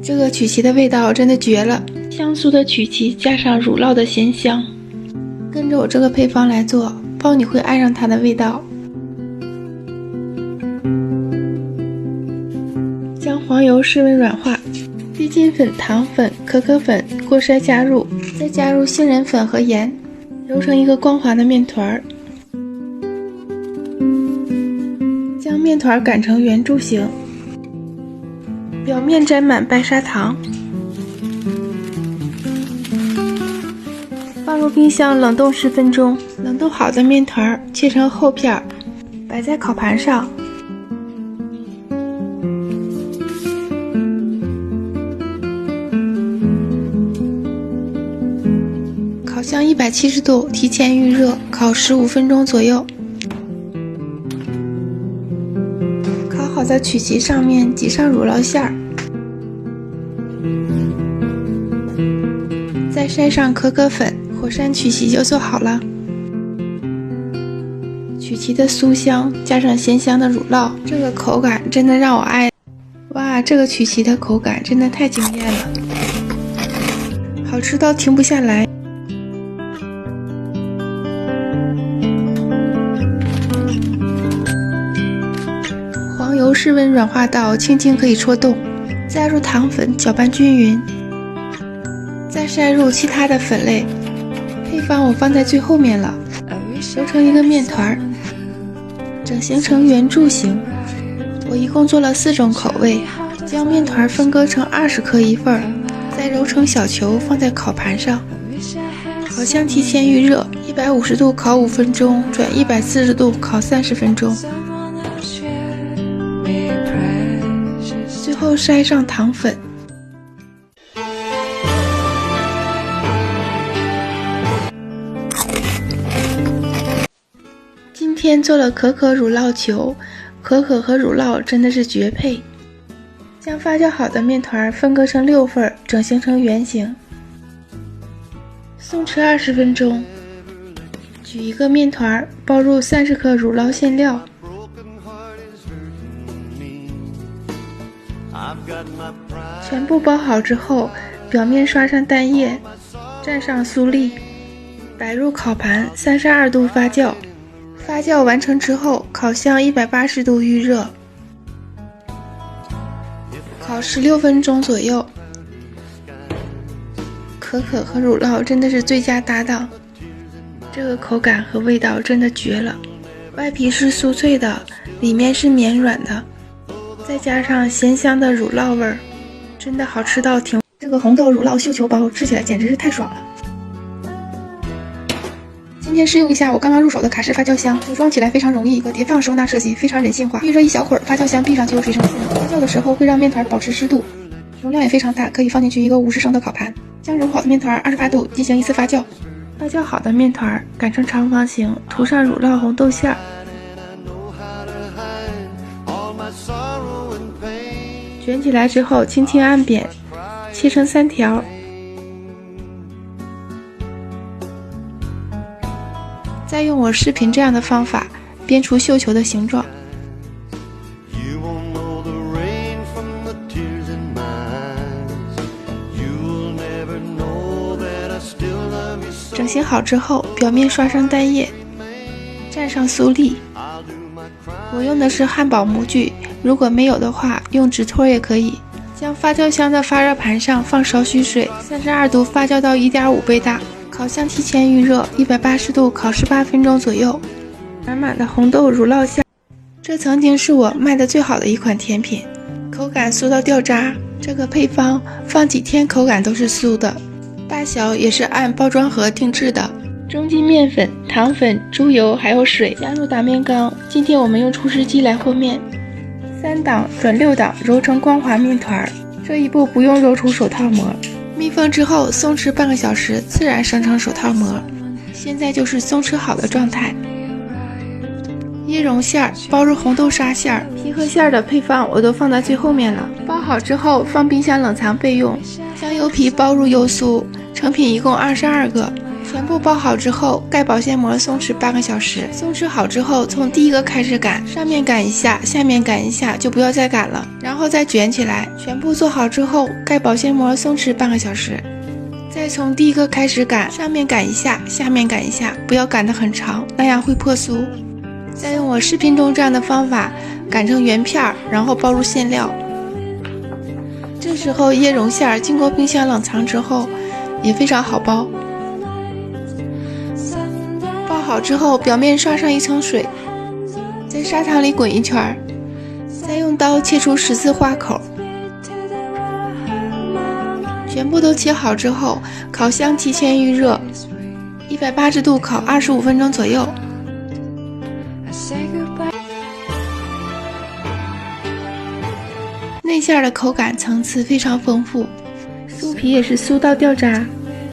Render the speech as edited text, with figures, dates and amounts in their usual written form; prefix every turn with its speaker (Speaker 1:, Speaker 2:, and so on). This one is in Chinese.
Speaker 1: 这个曲奇的味道真的绝了，香酥的曲奇加上乳酪的咸香，跟着我这个配方来做，包你会爱上它的味道。将黄油室温软化，低筋粉、糖粉、可可粉过筛加入，再加入杏仁粉和盐，揉成一个光滑的面团。将面团擀成圆柱形，表面沾满白砂糖，放入冰箱冷冻10分钟。冷冻好的面团切成厚片，摆在烤盘上。烤箱170度，提前预热，烤15分钟左右。烤好的曲奇上面挤上乳酪馅儿，再筛上可可粉，火山曲奇就做好了。曲奇的酥香加上咸香的乳酪，这个口感真的让我爱。哇，这个曲奇的口感真的太惊艳了，好吃到停不下来。黄油室温软化到轻轻可以戳动，加入糖粉搅拌均匀，再筛入其他的粉类。配方我放在最后面了，揉成一个面团，整形成圆柱形。我一共做了4种口味，将面团分割成20克一份，再揉成小球放在烤盘上。烤箱提前预热，150度烤5分钟，转140度烤30分钟。最后筛上糖粉。今天做了可可乳酪球，可可和乳酪真的是绝配。将发酵好的面团分割成6份，整形成圆形。松弛20分钟。取一个面团，包入30克乳酪馅料，全部包好之后，表面刷上蛋液，蘸上酥粒，摆入烤盘32度发酵。发酵完成之后，烤箱180度预热，烤16分钟左右。可可和乳酪真的是最佳搭档，这个口感和味道真的绝了。外皮是酥脆的，里面是绵软的，再加上咸香的乳酪味儿，真的好吃到停。这个红豆乳酪绣球包吃起来简直是太爽了。今天试用一下我刚刚入手的卡式发酵箱，组装起来非常容易，一个叠放收纳设计非常人性化。预热一小会儿，发酵箱闭上就有水蒸气了。发酵的时候会让面团保持湿度，容量也非常大，可以放进去一个50升的烤盘。将揉好的面团28度进行1次发酵。发酵好的面团擀成长方形，涂上乳酪红豆馅儿，卷起来之后轻轻按扁，切成3条。再用我视频这样的方法编出绣球的形状。整形好之后，表面刷上蛋液，蘸上酥粒。我用的是汉堡模具，如果没有的话，用纸托也可以。将发酵箱的发热盘上放少许水，32度发酵到1.5倍大。烤箱提前预热，180度烤18分钟左右。满满的红豆乳酪馅，这曾经是我卖的最好的一款甜品，口感酥到掉渣。这个配方放几天口感都是酥的，大小也是按包装盒定制的。中筋面粉、糖粉、猪油还有水，加入打面缸。今天我们用厨师机来和面，3档转6档揉成光滑面团。这一步不用揉出手套膜。密封之后松弛半个小时，自然生成手套膜。现在就是松弛好的状态。椰蓉馅儿包入红豆沙馅儿，皮和馅儿的配方我都放在最后面了。包好之后放冰箱冷藏备用。将油皮包入油酥，成品一共22个，全全部包好之后，盖保鲜膜松弛半个小时。松弛好之后，从第一个开始擀，上面擀一下，下面擀一下，就不要再擀了，然后再卷起来。全部做好之后，盖保鲜膜松弛半个小时。再从第一个开始擀，上面擀一下，下面擀一下，不要擀得很长，那样会破酥。再用我视频中这样的方法擀成圆片，然后包入馅料。这时候椰蓉馅经过冰箱冷藏之后也非常好包。包好之后，表面刷上一层水，在砂糖里滚一圈，再用刀切出10字花口。全部都切好之后，烤箱提前预热，180度烤25分钟左右。内馅的口感层次非常丰富，酥皮也是酥到掉渣。